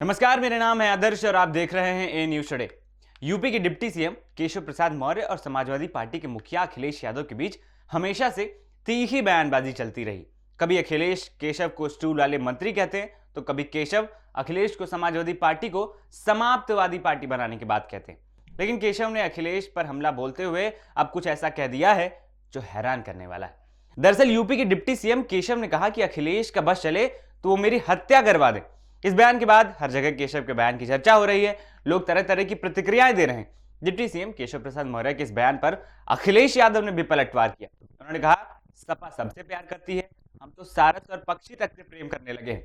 नमस्कार, मेरा नाम है आदर्श और आप देख रहे हैं ए न्यूज टुडे। यूपी के डिप्टी सीएम केशव प्रसाद मौर्य और समाजवादी पार्टी के मुखिया अखिलेश यादव के बीच हमेशा से तीखी बयानबाजी चलती रही। कभी अखिलेश केशव को स्टूल वाले मंत्री कहते हैं तो कभी केशव अखिलेश को समाजवादी पार्टी को समाप्तवादी पार्टी बनाने की बात कहते हैं। लेकिन केशव ने अखिलेश पर हमला बोलते हुए अब कुछ ऐसा कह दिया है जो हैरान करने वाला है। दरअसल यूपी के डिप्टी सीएम केशव ने कहा कि अखिलेश का बस चले तो वो मेरी हत्या करवा दे। इस बयान के बाद हर जगह केशव के बयान की चर्चा हो रही है। लोग तरह तरह की प्रतिक्रियाएं दे रहे हैं। डिप्टी सीएम केशव प्रसाद मौर्य के इस बयान पर अखिलेश यादव ने भी पलटवार किया। उन्होंने कहा, सपा सबसे प्यार करती है, हम तो सारस और पक्षी तक से प्रेम करने लगे हैं।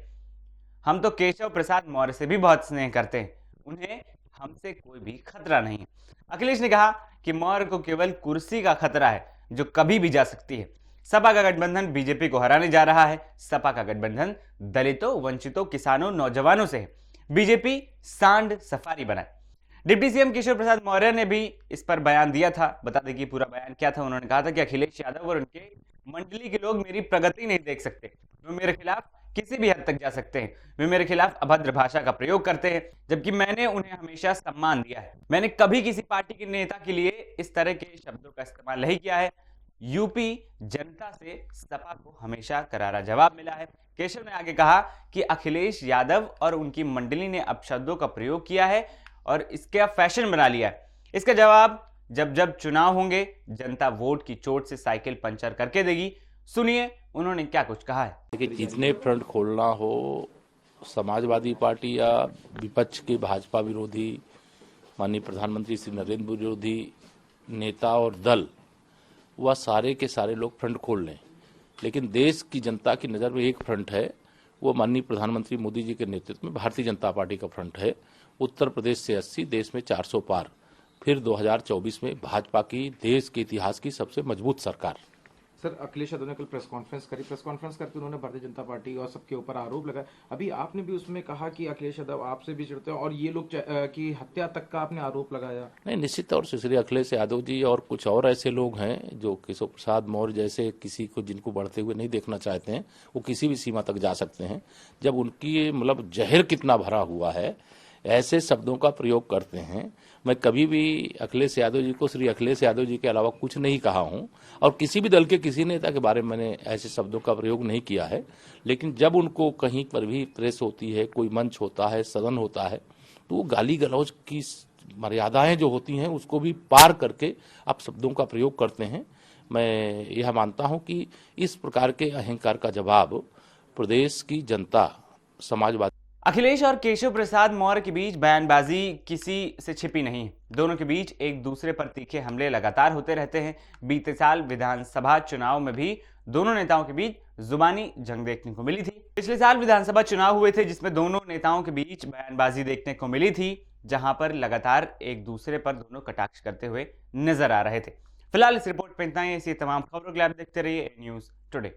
हम तो केशव प्रसाद मौर्य से भी बहुत स्नेह करते हैं, उन्हें हमसे कोई भी खतरा नहीं है। अखिलेश ने कहा कि मौर्य को केवल कुर्सी का खतरा है जो कभी भी जा सकती है। सपा का गठबंधन बीजेपी को हराने जा रहा है। सपा का गठबंधन दलितों, वंचितों, किसानों, नौजवानों से है। बीजेपी सांड सफारी बनाए। डिप्टी सीएम केशव प्रसाद मौर्य ने भी इस पर बयान दिया था। बता दें कि पूरा बयान क्या था। उन्होंने कहा था कि अखिलेश यादव और उनके मंडली के लोग मेरी प्रगति नहीं देख सकते, वो मेरे खिलाफ किसी भी हद तक जा सकते हैं। वे मेरे खिलाफ अभद्र भाषा का प्रयोग करते हैं, जबकि मैंने उन्हें हमेशा सम्मान दिया है। मैंने कभी किसी पार्टी के नेता के लिए इस तरह के शब्दों का इस्तेमाल नहीं किया है। यूपी जनता से सपा को हमेशा करारा जवाब मिला है। केशव ने आगे कहा कि अखिलेश यादव और उनकी मंडली ने अपशब्दों का प्रयोग किया है और इसका फैशन बना लिया है। इसका जवाब जब जब चुनाव होंगे, जनता वोट की चोट से साइकिल पंचर करके देगी। सुनिए उन्होंने क्या कुछ कहा है। देखिए, जितने फ्रंट खोलना हो, समाजवादी पार्टी या विपक्ष के भाजपा विरोधी, माननीय प्रधानमंत्री श्री नरेंद्र मोदी विरोधी नेता और दल, वह सारे के सारे लोग फ्रंट खोल लें, लेकिन देश की जनता की नज़र में एक फ्रंट है, वो माननीय प्रधानमंत्री मोदी जी के नेतृत्व में भारतीय जनता पार्टी का फ्रंट है। उत्तर प्रदेश से 80, देश में 400 पार, फिर 2024 में भाजपा की देश के इतिहास की सबसे मजबूत सरकार। सर, अखिलेश यादव ने कल प्रेस कॉन्फ्रेंस करी। प्रेस कॉन्फ्रेंस करके उन्होंने भारतीय जनता पार्टी और सबके ऊपर आरोप लगाया। अभी आपने भी उसमें कहा कि अखिलेश यादव आपसे भी चिढ़ते हैं और ये लोग की हत्या तक का आपने आरोप लगाया। नहीं, निश्चित तौर से श्री अखिलेश यादव जी और कुछ और ऐसे लोग हैं जो केशव प्रसाद मौर्य जैसे किसी को जिनको बढ़ते हुए नहीं देखना चाहते हैं, वो किसी भी सीमा तक जा सकते हैं। जब उनकी मतलब जहर कितना भरा हुआ है, ऐसे शब्दों का प्रयोग करते हैं। मैं कभी भी अखिलेश यादव जी को श्री अखिलेश यादव जी के अलावा कुछ नहीं कहा हूं और किसी भी दल के किसी नेता के बारे में मैंने ऐसे शब्दों का प्रयोग नहीं किया है। लेकिन जब उनको कहीं पर भी प्रेस होती है, कोई मंच होता है, सदन होता है, तो वो गाली गलौज की मर्यादाएं जो होती हैं उसको भी पार करके आप शब्दों का प्रयोग करते हैं। मैं यह मानता हूं कि इस प्रकार के अहंकार का जवाब प्रदेश की जनता, समाजवादी। अखिलेश और केशव प्रसाद मौर्य के बीच बयानबाजी किसी से छिपी नहीं है। दोनों के बीच एक दूसरे पर तीखे हमले लगातार होते रहते हैं। बीते साल विधानसभा चुनाव में भी दोनों नेताओं के बीच जुबानी जंग देखने को मिली थी। पिछले साल विधानसभा चुनाव हुए थे जिसमें दोनों नेताओं के बीच बयानबाजी देखने को मिली थी, जहां पर लगातार एक दूसरे पर दोनों कटाक्ष करते हुए नजर आ रहे थे। फिलहाल इस रिपोर्ट पर इतना ही। ऐसी तमाम खबरों के लिए आप देखते रहिए न्यूज टुडे।